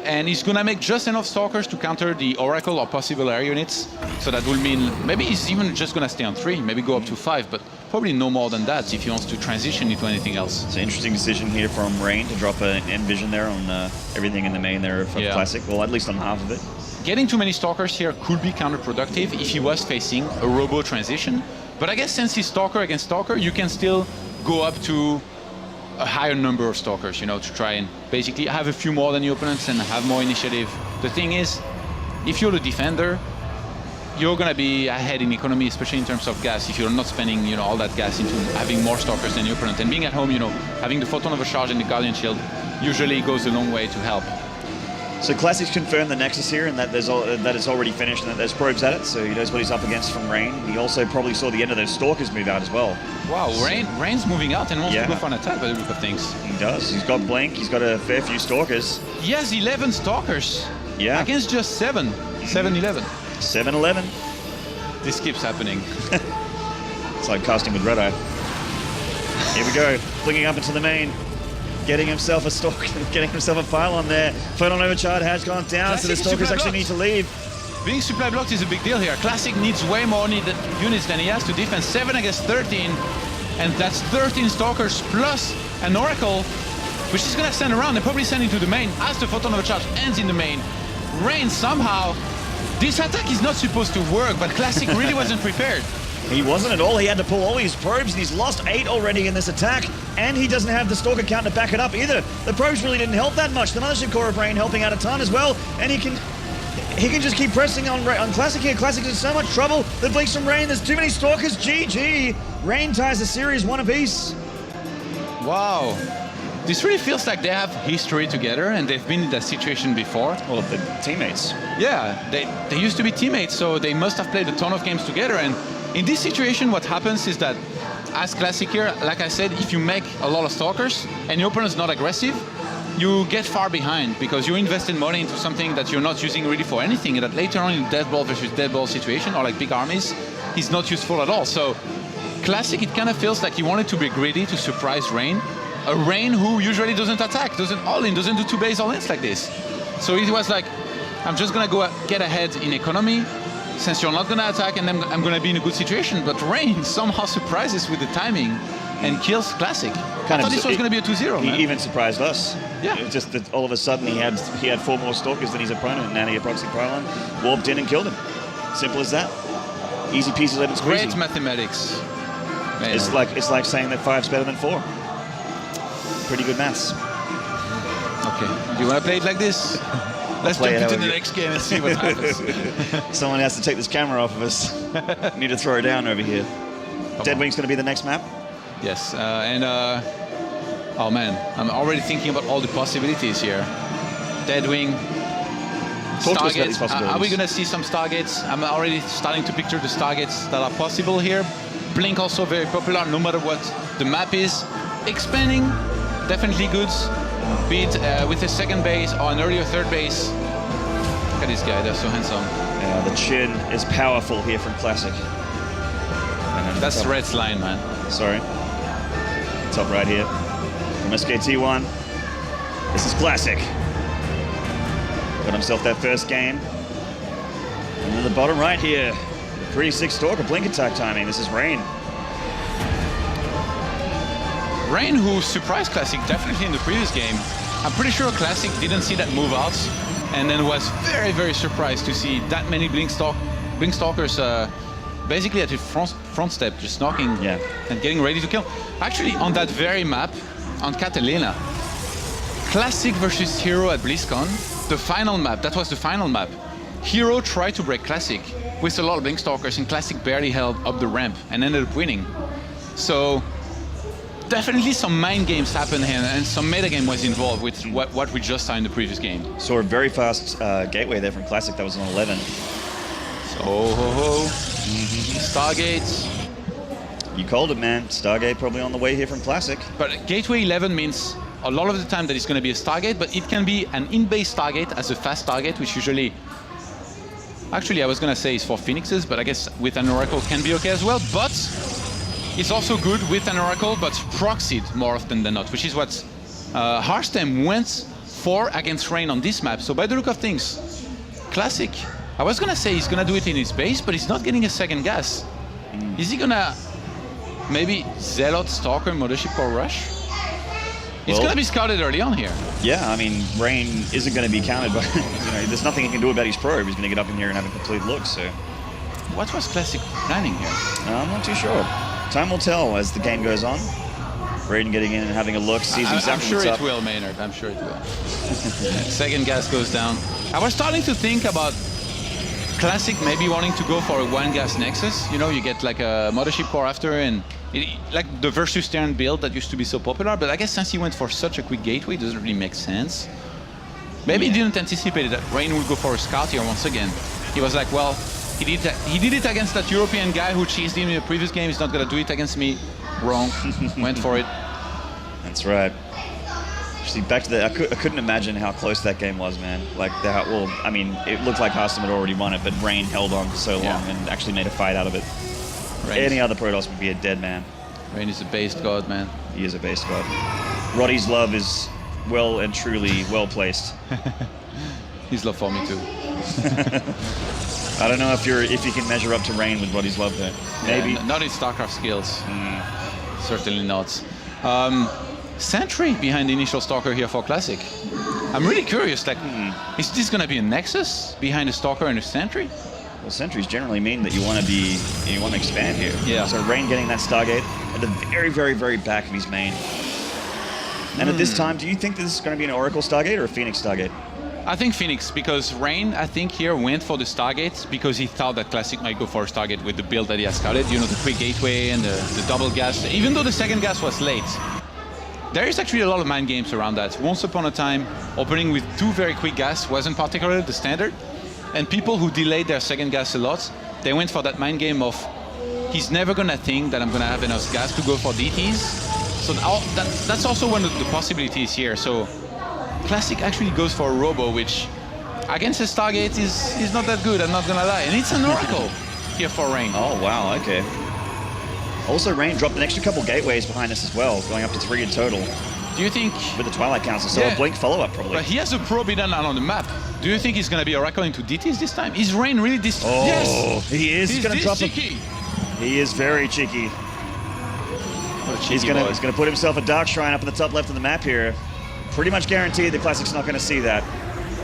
and he's gonna make just enough Stalkers to counter the Oracle or possible air units. So that will mean maybe he's even just gonna stay on 3, maybe go up to 5, but probably no more than that if he wants to transition into anything else. It's an interesting decision here from Rain to drop an Envision there on everything in the main there of Classic, well, at least on half of it. Getting too many Stalkers here could be counterproductive if he was facing a Robo transition, but I guess since he's Stalker against Stalker, you can still go up to a higher number of Stalkers, you know, to try and basically have a few more than your opponents and have more initiative. The thing is, if you're the defender, you're gonna be ahead in economy, especially in terms of gas, if you're not spending, you know, all that gas into having more stalkers than your opponent. And being at home, you know, having the photon overcharge and the Guardian Shield usually goes a long way to help. So Classic's confirmed the Nexus here and that that it's already finished and that there's probes at it, so he knows what he's up against from Rain. He also probably saw the end of those Stalkers move out as well. Wow, Rain's moving out and wants to go for an attack by the look of things. He does. He's got Blink, he's got a fair few Stalkers. He has 11 Stalkers. Yeah. Against just 7. 7-11. 7-11. This keeps happening. It's like casting with Red Eye. Here we go, flinging up into the main. Getting himself a stalk, getting himself a pylon there. Photon overcharge has gone down, so the Stalkers actually need to leave. Being supply blocked is a big deal here. Classic needs way more units than he has to defend. 7 against 13, and that's 13 Stalkers plus an Oracle, which is gonna send around and probably send into the main as the Photon overcharge ends in the main. Rain somehow, this attack is not supposed to work, but Classic really wasn't prepared. He wasn't at all. He had to pull all his probes, and he's lost 8 already in this attack, and he doesn't have the Stalker count to back it up either. The probes really didn't help that much. The Mothership Core of Rain helping out a ton as well, and he can just keep pressing on Classic here. Classic is in so much trouble. The Blinks from Rain, there's too many Stalkers. GG. Rain ties the series 1 apiece. Wow. This really feels like they have history together, and they've been in that situation before. Well, the teammates. Yeah, they used to be teammates, so they must have played a ton of games together. And in this situation, what happens is that, as Classic here, like I said, if you make a lot of Stalkers and your opponent's not aggressive, you get far behind because you invested money into something that you're not using really for anything, and that later on in dead ball versus dead ball situation, or like big armies, is not useful at all. So Classic, it kind of feels like he wanted to be greedy to surprise Rain. A Rain who usually doesn't attack, doesn't all-in, doesn't do 2 base all-ins like this. So he was like, I'm just gonna go get ahead in economy, since you're not gonna attack, and then I'm gonna be in a good situation. But Rain somehow surprises with the timing and kills Classic. I thought this was gonna be a 2-0, He man. even surprised us. Yeah. It was just that all of a sudden he had 4 more Stalkers than his opponent, and now he proxy pylon, warped in and killed him. Simple as that. Easy peasy, lemon squeezy. Great mathematics. Man. It's like saying that 5's better than 4. Pretty good maths. Okay, do you wanna play it like this? Let's play jump it into how the we- next game and see what happens. Someone has to take this camera off of us. Need to throw it down over here. Deadwing's going to be the next map. Yes, oh man, I'm already thinking about all the possibilities here. Deadwing, Talk to us about these Stargates. possibilities. Are we gonna see some Stargates? I'm already starting to picture the Stargates that are possible here. Blink also very popular, no matter what the map is. Expanding, definitely good. Be it with a second base or an earlier third base. Look at this guy, they're so handsome. The chin is powerful here from Classic. That's Red's line, man. Sorry. Top right here. From SKT1. This is Classic. Got himself that first game. And then the bottom right here. Pretty sick Stalker blink attack timing. This is Rain. Rain, who surprised Classic definitely in the previous game. I'm pretty sure Classic didn't see that move out, and then was very, very surprised to see that many Blink Stalkers basically at his front step, just knocking and getting ready to kill. Actually, on that very map, on Catalina, Classic versus Hero at BlizzCon, the final map, that was the final map. Hero tried to break Classic with a lot of Blink Stalkers, and Classic barely held up the ramp and ended up winning. So definitely some mind games happened here, and some metagame was involved with what we just saw in the previous game. Saw a very fast gateway there from Classic. That was on 11. So, Stargate. You called it, man. Stargate probably on the way here from Classic. But Gateway 11 means a lot of the time that it's going to be a Stargate, but it can be an in-base Stargate as a fast Stargate, which usually... Actually, I was going to say it's for Phoenixes, but I guess with an Oracle can be okay as well. But it's also good with an Oracle, but proxied more often than not, which is what Harstem went for against Rain on this map. So by the look of things, Classic, I was going to say he's going to do it in his base, but he's not getting a second gas. Is he going to maybe Zealot, Stalker, Mothership Core Rush? It's going to be scouted early on here. Yeah, I mean, Rain isn't going to be counted, but there's nothing he can do about his probe. He's going to get up in here and have a complete look, so... What was Classic planning here? I'm not too sure. Time will tell as the game goes on. Raiden getting in and having a look, sees exactly I'm sure what's up. it will, Maynard. I'm sure it will. Second gas goes down. I was starting to think about Classic maybe wanting to go for a one gas Nexus. You know, you get like a Mothership core after, and like the versus turn build that used to be so popular. But I guess since he went for such a quick gateway, it doesn't really make sense. Maybe he didn't anticipate that Rain would go for a scout here once again. He was like, well, he did it against that European guy who cheesed him in the previous game. He's not gonna do it against me. Wrong. Went for it. That's right. See, back to the, I couldn't imagine how close that game was, man. Like, well, I mean, it looked like Hearthstone had already won it, but Rain held on for so long and actually made a fight out of it. Any other Protoss would be a dead man. Rain is a based god, man. He is a base god. Roddy's love is well and truly well placed. His love for me too. I don't know if you can measure up to Rain with Roddy's love there. Maybe. Yeah, not in StarCraft skills. Certainly not. Sentry behind the initial Stalker here for Classic. I'm really curious, like, is this gonna be a Nexus behind a Stalker and a Sentry? Well, Sentries generally mean that you want to expand here. Yeah. So Rain getting that Stargate at the very, very, very back of his main. And at this time, do you think this is going to be an Oracle Stargate or a Phoenix Stargate? I think Phoenix, because Rain, I think here went for the Stargate because he thought that Classic might go for a Stargate with the build that he has started. You know, the quick gateway and the double gas. Even though the second gas was late, there is actually a lot of mind games around that. Once upon a time, opening with 2 very quick gas wasn't particularly the standard. And people who delayed their second gas a lot, they went for that mind game of, he's never gonna think that I'm gonna have enough gas to go for DTs. So that's also one of the possibilities here. So Classic actually goes for a Robo, which against a Stargate is not that good, I'm not gonna lie. And it's an Oracle here for Rain. Oh, wow, okay. Also, Rain dropped an extra couple gateways behind us as well, going up to 3 in total. Do you think... With the Twilight Council, so a Blink follow-up probably. But he has a probe hidden on the map. Do you think he's going to be Oracle into DTs this time? Is Rain really this... Oh, yes! He is He's going to drop cheeky. He is very cheeky. He's going to put himself a Dark Shrine up in the top left of the map here. Pretty much guaranteed the Classic's not going to see that.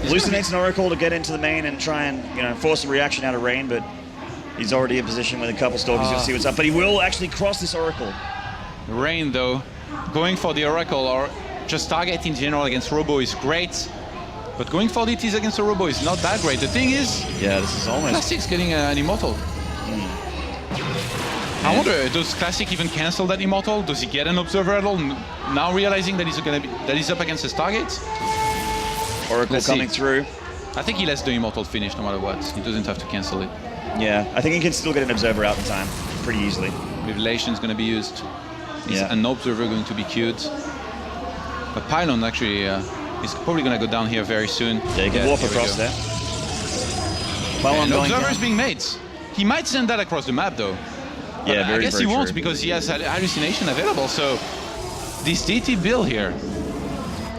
Hallucinates an Oracle to get into the main and try and force a reaction out of Rain, but he's already in position with a couple Stalkers to see what's up. But he will actually cross this Oracle. Rain, though, going for the Oracle or just target in general against Robo is great, but going for DTs against a Robo is not that great. The thing is, this is almost Classic's getting an Immortal. I wonder, does Classic even cancel that Immortal? Does he get an Observer at all? Now realizing that he's up against a Stargate? Oracle coming through. I think he lets the Immortal finish no matter what. He doesn't have to cancel it. Yeah, I think he can still get an Observer out in time pretty easily. Revelation's going to be used. Is an Observer going to be queued? But Pylon actually is probably going to go down here very soon. Yeah, you can warp across there. Pylon Observer is being made. He might send that across the map though. But Yeah, I guess he won't because he has Hallucination available. So this DT build here,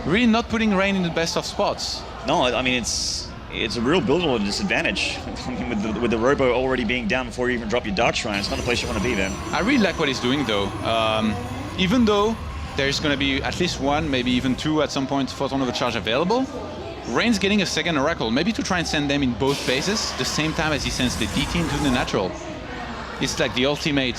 really not putting Rain in the best of spots. No, I mean it's a real buildable disadvantage. I mean, with the Robo already being down before you even drop your Dark Shrine, it's not the place you want to be then. I really like what he's doing though. Even though there's going to be at least 1, maybe even 2 at some point Photon Overcharge available, Rain's getting a second Oracle, maybe to try and send them in both phases, the same time as he sends the DT into the natural. It's like the ultimate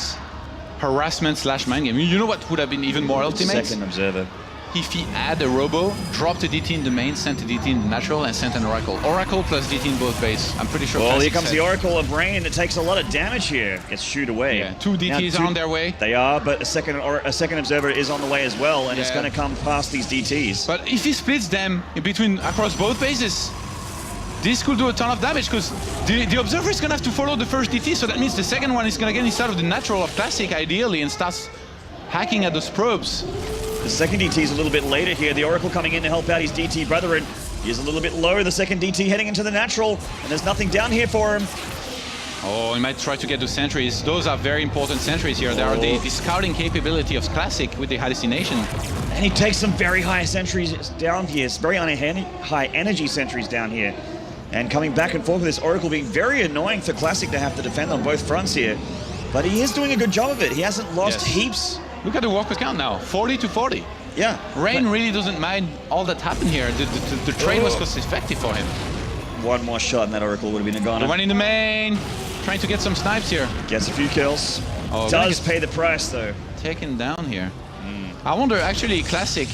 harassment / mind game. You know what would have been even more ultimate? Second Observer. If he had a Robo, dropped a DT in the main, sent a DT in the natural, and sent an Oracle. Oracle plus DT in both base. I'm pretty sure. Well, here comes the Oracle of Rain. It takes a lot of damage here. Gets shooed away. Yeah, 2 DTs are on their way. They are, but a second Observer is on the way as well, and it's going to come past these DTs. But if he splits them in between across both bases, this could do a ton of damage because the Observer is going to have to follow the first DT, so that means the second one is going to get inside of the natural of Classic ideally and starts hacking at those probes. The second DT is a little bit later here. The Oracle coming in to help out his DT brethren. He is a little bit low. The second DT heading into the natural, and there's nothing down here for him. Oh, he might try to get the sentries. Those are very important sentries here. They are the scouting capability of Classic with the Hallucination. And he takes some very high sentries down here. It's very high energy sentries down here. And coming back and forth with this Oracle being very annoying for Classic to have to defend on both fronts here. But he is doing a good job of it. He hasn't lost heaps. Look at the walker count now, 40 to 40. Yeah. Rain really doesn't mind all that happened here. The trade was cost effective for him. One more shot and that Oracle would have been a goner. The one in the main, trying to get some snipes here. Gets a few kills. Oh, does pay the price though. Taken down here. I wonder, actually, Classic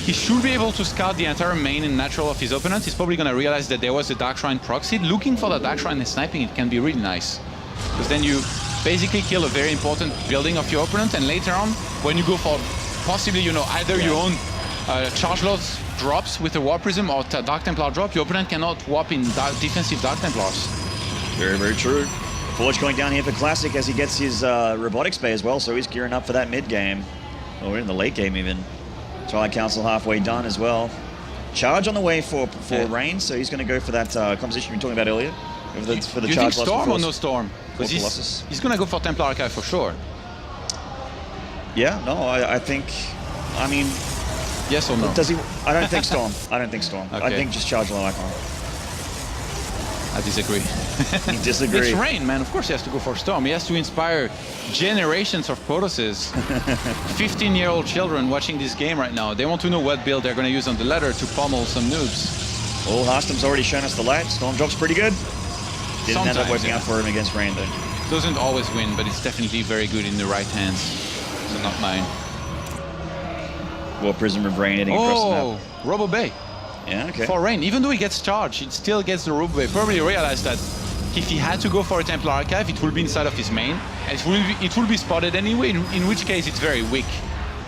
he should be able to scout the entire main and natural of his opponent. He's probably going to realize that there was a Dark Shrine proxy. Looking for the Dark Shrine and sniping it can be really nice. Because then you basically kill a very important building of your opponent, and later on, when you go for possibly, you know, either your own charge loads drops with a Warp Prism or Dark Templar drop, your opponent cannot warp in defensive Dark Templars. Very, very true. Forge going down here for Classic as he gets his Robotics Bay as well, so he's gearing up for that mid game. Or in the late game even. Twilight Council halfway done as well. Charge on the way for Rain, so he's going to go for that composition we were talking about earlier. For the you charge think Storm or no Storm? Because he's going to go for Templar Archive for sure. Yeah, no, I think, I mean... Yes or no? Does he? I don't think Storm. I don't think Storm. Okay. I think just charge on Icon. I disagree. You disagree? It's Rain, man. Of course he has to go for Storm. He has to inspire generations of Protosses. 15-year-old children watching this game right now. They want to know what build they're going to use on the ladder to pummel some noobs. Well, Harstem's already shown us the light. Storm drop's pretty good. Didn't end up working out for him against Rain, though. Doesn't always win, but it's definitely very good in the right hands. So not mine. War Prism of Rain hitting across the map. Robo Bay. Yeah, okay. For Rain, even though he gets charged, he still gets the Robo Bay. Probably realized that if he had to go for a Templar Archive, it will be inside of his main, and it will be spotted anyway, in which case it's very weak.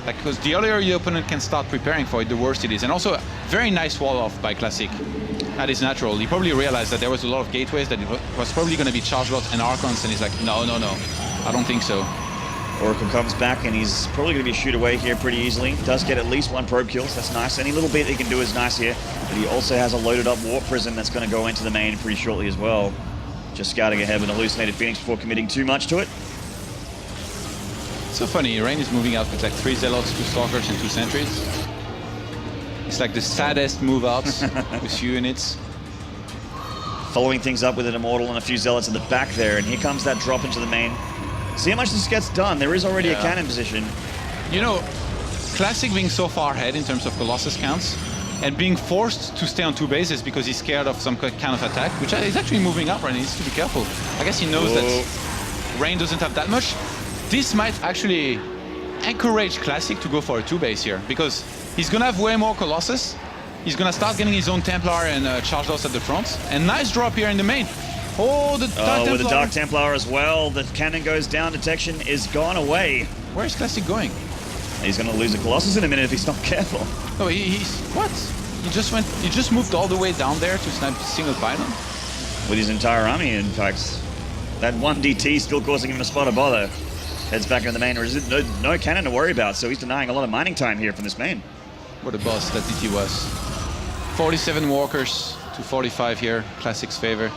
Like, because the earlier your opponent can start preparing for it, the worse it is. And also, very nice wall off by Classic. That is natural. He probably realized that there was a lot of gateways, that it was probably going to be charge lots and Archons, and he's like, no, I don't think so. Oracle comes back, and he's probably going to be shoot away here pretty easily. Does get at least one probe kill, so that's nice. Any little bit he can do is nice here. But he also has a loaded up Warp Prism that's going to go into the main pretty shortly as well. Just scouting ahead with an Hallucinated Phoenix before committing too much to it. So funny, Rain is moving out with like 3 Zealots, 2 Stalkers, and 2 Sentries. It's like the saddest move outs with few units. Following things up with an Immortal and a few Zealots in the back there, and here comes that drop into the main. See how much this gets done. There is already a cannon position. You know, Classic being so far ahead in terms of Colossus counts, and being forced to stay on 2 bases because he's scared of some kind of attack, which is actually moving up, and he needs to be careful. I guess he knows that Rain doesn't have that much. This might actually encourage Classic to go for a 2 base here, because he's gonna have way more Colossus. He's gonna start getting his own Templar and charge loss at the front. And nice drop here in the main. Oh, the Dark Templar. With the Dark Templar as well. The cannon goes down. Detection is gone away. Where is Classic going? He's going to lose a Colossus in a minute if he's not careful. No, he's what? He just moved all the way down there to snipe single pylon. With his entire army, in fact. That one DT still causing him a spot of bother. Heads back in the main. No cannon to worry about, so he's denying a lot of mining time here from this main. What a boss that DT was. 47 walkers to 45 here, Classic's favor.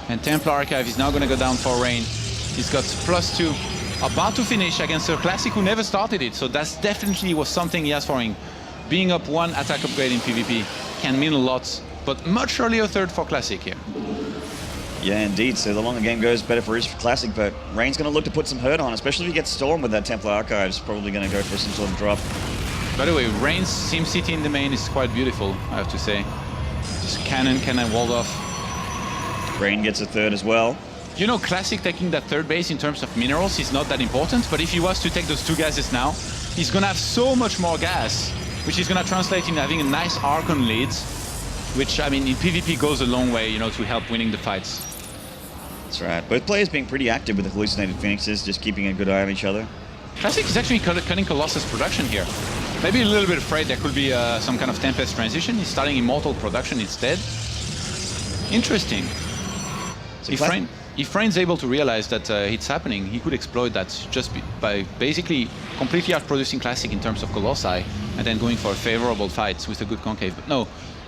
And Templar Archive is now going to go down for Rain. He's got +2, about to finish against a Classic who never started it, so that's definitely was something he has for him. Being up 1 attack upgrade in PvP can mean a lot, but much earlier third for Classic here. Yeah, indeed. So the longer the game goes, better for his Classic, but Rain's going to look to put some hurt on, especially if he gets Storm with that Templar Archives. Probably going to go for some sort of drop. By the way, Rain's SimCity in the main is quite beautiful, I have to say. Just cannon walled off. Rain gets a third as well. You know, Classic taking that 3rd base in terms of minerals is not that important, but if he was to take those 2 gases now, he's going to have so much more gas, which is going to translate in having a nice Archon lead, which, I mean, in PvP goes a long way, you know, to help winning the fights. That's right. Both players being pretty active with the Hallucinated Phoenixes, just keeping a good eye on each other. Classic is actually cutting Colossus production here. Maybe a little bit afraid there could be some kind of Tempest transition. He's starting Immortal production instead. Interesting. So if Rain's able to realize that it's happening, he could exploit that just by basically completely outproducing Classic in terms of Colossi and then going for a favorable fight with a good concave. But no,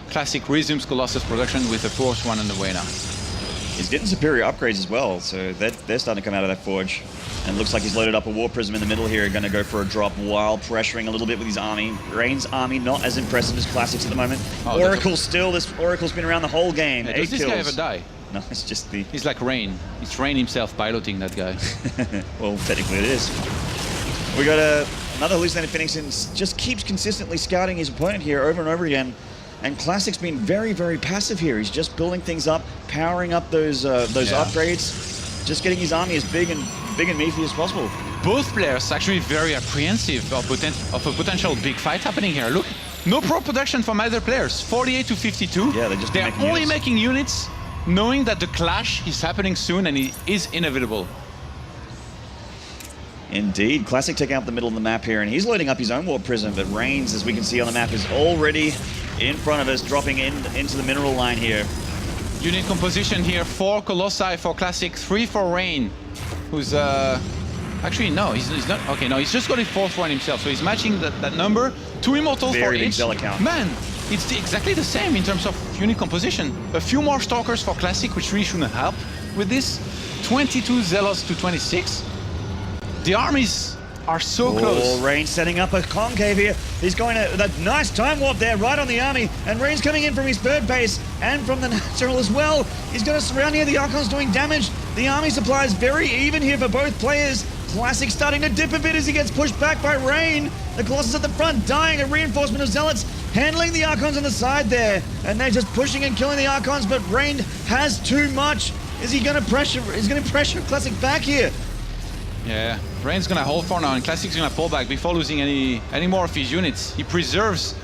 Classic resumes Colossus production with a 4th one on the way now. He's getting superior upgrades as well, so they're starting to come out of that forge. And looks like he's loaded up a War Prism in the middle here, going to go for a drop while pressuring a little bit with his army. Rain's army not as impressive as Classic's at the moment. Oh, Oracle still, this Oracle's been around the whole game. Yeah, 8 kills. Does this guy ever die? No, it's just the... He's like Rain. It's Rain himself piloting that guy. Well, technically it is. We got another Hallucinated Phoenix and just keeps consistently scouting his opponent here over and over again. And Classic's been very, very passive here. He's just building things up, powering up those upgrades, just getting his army as big and meaty as possible. Both players actually very apprehensive of a potential big fight happening here. Look No pro production from either players. 48 to 52. Yeah, they're only making units, knowing that the clash is happening soon and it is inevitable. Indeed. Classic taking up the middle of the map here, and he's loading up his own Warp Prism, but Reigns, as we can see on the map, is already in front of us, dropping into the mineral line here. Unit composition here, 4 Colossi for Classic, 3 for Rain, who's actually no, he's not. Okay, no, he's just got a 4th one himself, so he's matching that number. 2 Immortals for Very big each. Zell account. Man, it's exactly the same in terms of unit composition. A few more Stalkers for Classic, which really shouldn't help with this. 22 Zealots to 26. The armies are so close. Oh, Reigns setting up a concave here. He's going to that nice time warp there, right on the army. And Reigns coming in from his third base and from the natural as well. He's going to surround here. The Archon's doing damage. The army supply is very even here for both players. Classic starting to dip a bit as he gets pushed back by Rain. The Colossus at the front dying. A reinforcement of Zealots handling the Archons on the side there. And they're just pushing and killing the Archons, but Rain has too much. Is he going to pressure? He's going to pressure Classic back here. Yeah, Rain's gonna hold for now, and Classic's gonna pull back before losing any more of his units. He preserves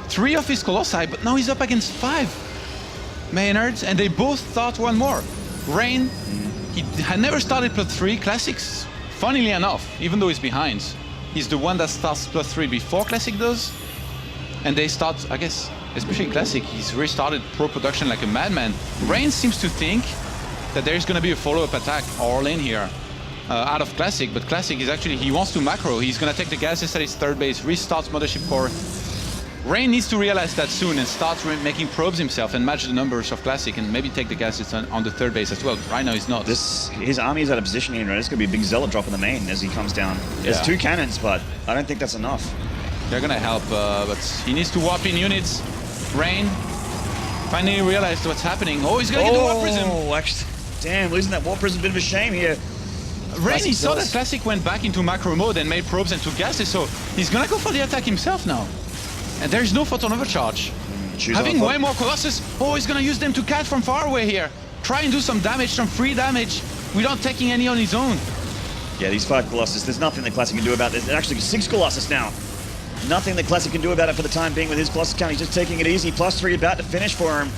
3 of his Colossi, but now he's up against 5 Maynards, and they both thought one more. Rain, he had never started +3. Classics, funnily enough, even though he's behind, he's the one that starts +3 before Classic does. And they start, I guess, especially Classic, he's restarted pro production like a madman. Rain seems to think that there's gonna be a follow-up attack all in here. Out of Classic, but Classic is actually, he wants to macro. He's gonna take the gases at his third base, restarts Mothership Core. Rain needs to realize that soon and start making probes himself and match the numbers of Classic and maybe take the gases on the third base as well. Right now he's not. His army is out of position here, right? It's gonna be a big Zealot drop in the main as he comes down. There's 2 cannons, but I don't think that's enough. They're gonna help, but he needs to warp in units. Rain finally realized what's happening. Oh, he's gonna get the Warp Prism. Oh, actually, damn, losing that Warp Prism, a bit of a shame here. Rain, he saw that Classic went back into macro mode and made probes and took gases, so he's gonna go for the attack himself now. And there's no photon overcharge. Having way more Colossus, oh, he's gonna use them to cat from far away here. Try and do some damage, some free damage, without taking any on his own. Yeah, these 5 Colossus, there's nothing that Classic can do about this. There's actually 6 Colossus now. Nothing that Classic can do about it for the time being with his Colossus count. He's just taking it easy. +3 about to finish for him.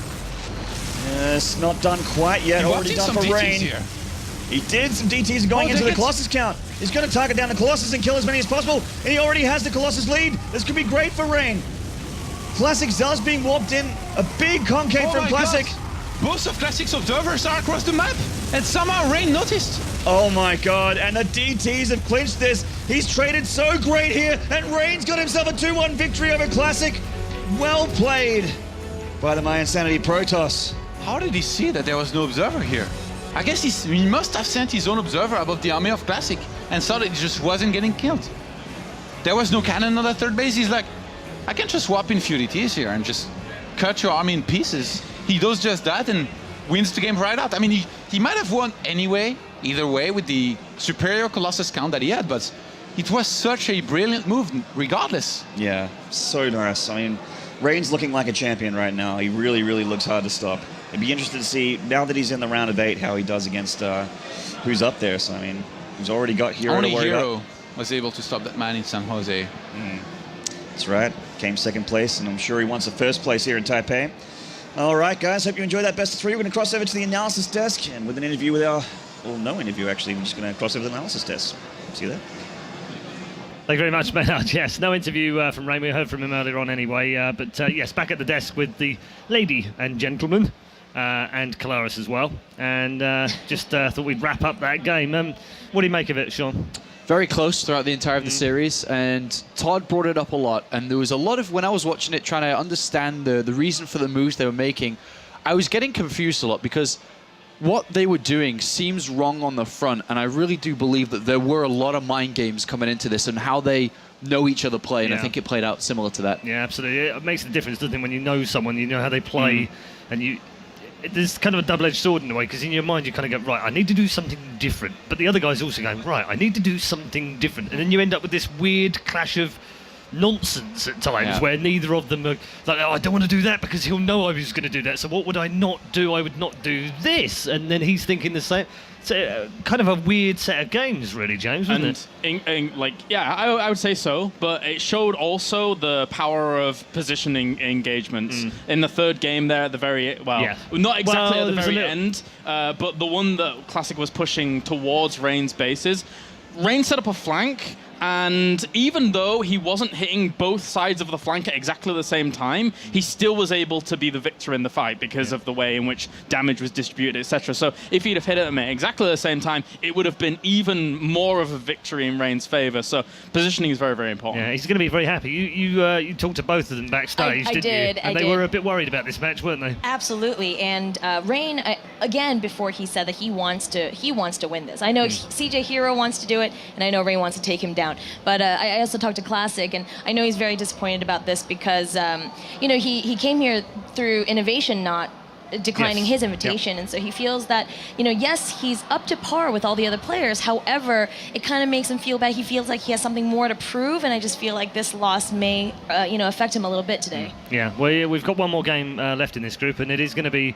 It's not done quite yet. Already done for Rain. Here. He did some DTs going into the Colossus count. He's going to target down the Colossus and kill as many as possible. And he already has the Colossus lead. This could be great for Rain. Classic Zealous being warped in. A big concave from Classic. God. Most of Classic's observers are across the map. And somehow Rain noticed. Oh my god. And the DTs have clinched this. He's traded so great here. And Rain's got himself a 2-1 victory over Classic. Well played by the My Insanity Protoss. How did he see that there was no observer here? I guess he must have sent his own observer above the army of Classic and saw that it just wasn't getting killed. There was no cannon on that third base. He's like, I can just swap in few DTs here and just cut your army in pieces. He does just that and wins the game right out. I mean, he might have won anyway, either way, with the superior Colossus count that he had, but it was such a brilliant move regardless. Yeah, so nice. I mean, Rain's looking like a champion right now. He really, really looks hard to stop. I'd be interested to see, now that he's in the round of 8, how he does against who's up there. So, I mean, he's already got Hero Only to worry Hero about. was able to stop that man in San Jose. That's right. Came 2nd place, and I'm sure he wants the 1st place here in Taipei. All right, guys. Hope you enjoyed that best of 3. We're going to cross over to the analysis desk, and with an interview with our... Well, no interview, actually. We're just going to cross over to the analysis desk. See you there. Thank you very much, Maynard. Yes, no interview from Rain. We heard from him earlier on anyway. But yes, back at the desk with the lady and gentleman. And Kalaris as well. And just thought we'd wrap up that game. What do you make of it, Sean? Very close throughout the entire of the series, and Todd brought it up a lot. And there was a lot of, when I was watching it, trying to understand the reason for the moves they were making, I was getting confused a lot because what they were doing seems wrong on the front, and I really do believe that there were a lot of mind games coming into this and how they know each other play, and I think it played out similar to that. Yeah, absolutely. It makes a difference, doesn't it, when you know someone, you know how they play, and there's kind of a double-edged sword in a way, because in your mind you kind of go, right, I need to do something different. But the other guy's also going, right, I need to do something different. And then you end up with this weird clash of nonsense at times, Yeah. where neither of them are like, oh, I don't want to do that because he'll know I was going to do that. So what would I not do? I would not do this. And then he's thinking the same. It's kind of a weird set of games, really, James, wasn't it? I would say so, but it showed also the power of positioning engagements in the third game there at the very not exactly at the very end, but the one that Classic was pushing towards Rain's bases. Rain set up a flank, and even though he wasn't hitting both sides of the flank at exactly the same time, he still was able to be the victor in the fight because of the way in which damage was distributed, etc. So if he'd have hit them at exactly the same time, it would have been even more of a victory in Rain's favor. So positioning is very, very important. Yeah, he's going to be very happy. You talked to both of them backstage, I didn't did, you? And they were a bit worried about this match, weren't they? Absolutely, and Rain again before he said that he wants to win this. I know CJ Hero wants to do it, and I know Rain wants to take him down. But I also talked to Classic, and I know he's very disappointed about this because he came here through innovation, not declining his invitation, and so he feels that yes, he's up to par with all the other players. However, it kind of makes him feel bad. He feels like he has something more to prove, and I just feel like this loss may affect him a little bit today. Yeah, well, we've got one more game left in this group, and it is going to be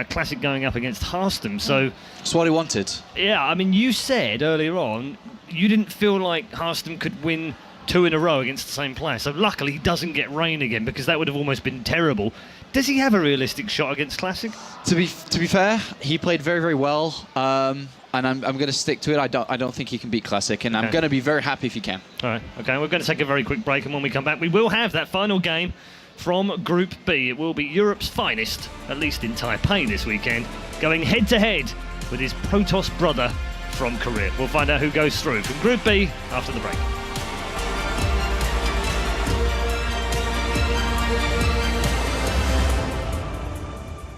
Classic going up against Harstem. So That's what he wanted. yeah, I mean, you said earlier on you didn't feel like Harstem could win 2 in a row against the same player. So luckily he doesn't get Rain again, because that would have almost been terrible. Does he have a realistic shot against Classic? To be fair, he played very, very well, and I'm going to stick to it. I don't think he can beat Classic, and I'm going to be very happy if he can. All right, okay, we're going to take a very quick break, and when we come back, we will have that final game from Group B. It will be Europe's finest, at least in Taipei this weekend, going head-to-head with his Protoss brother from Korea. We'll find out who goes through from Group B after the break.